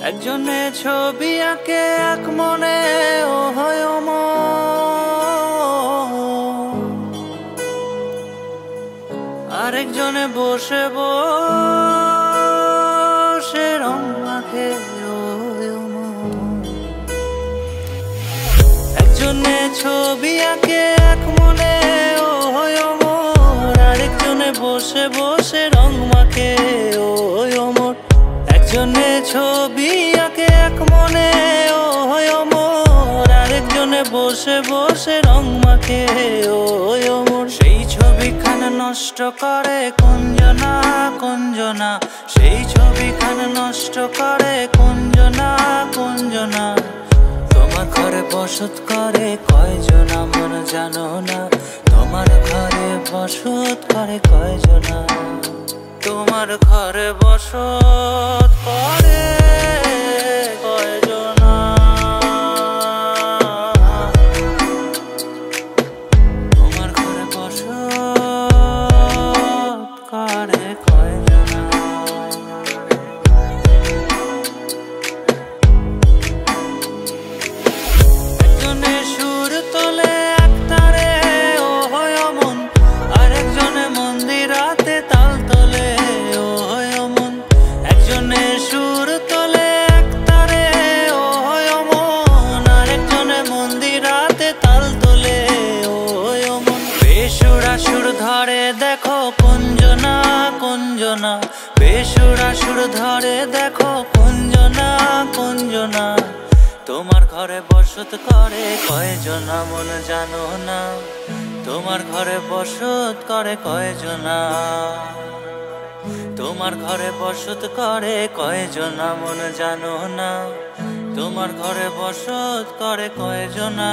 একজনে ছবি আঁকে এক মনে ও হয় আরেকজনে বসে বসে রং মাখে ও একজনে ছবি আঁকে এক মনে ও হয় আরেকজনে বসে বসে রং মাখে ও একজনে ছবি আঁকে এক মনে ও হয় আরেকজনে বসে বসে রং মাখে ও সেই ছবিখান নষ্ট করে কুঞ্জনা কুঞ্জনা সেই ছবিখান নষ্ট করে কুঞ্জনা কুঞ্জনা তোমার ঘরে বসত করে কয়জনা মন জানো না তোমার ঘরে বসত করে কয়জনা তোমার ঘরে বসত করে কয়জনা তোমার ঘরে বসত করে কয়জনা একজনে সুর তোলে এক তারে ও হয় মন আরেকজনে মন্দিরাতে তাল তোলে ও হয় মন একজনে সুর তোলে এক তারে ও হয় মন আরেকজনে মন্দিরাতে তাল তোলে ও হয় মন বেসুরা সুর ধরে দেখো কুঞ্জনা কুঞ্জনা বেসুরা সুর ধরে দেখো কুঞ্জনা কুঞ্জনা তোমার ঘরে বসত করে কয়জনা মন জানো না তোমার ঘরে বসত করে কয়জনা তোমার ঘরে বসত করে কয়জনা মন জানো না তোমার ঘরে বসত করে কয়জনা।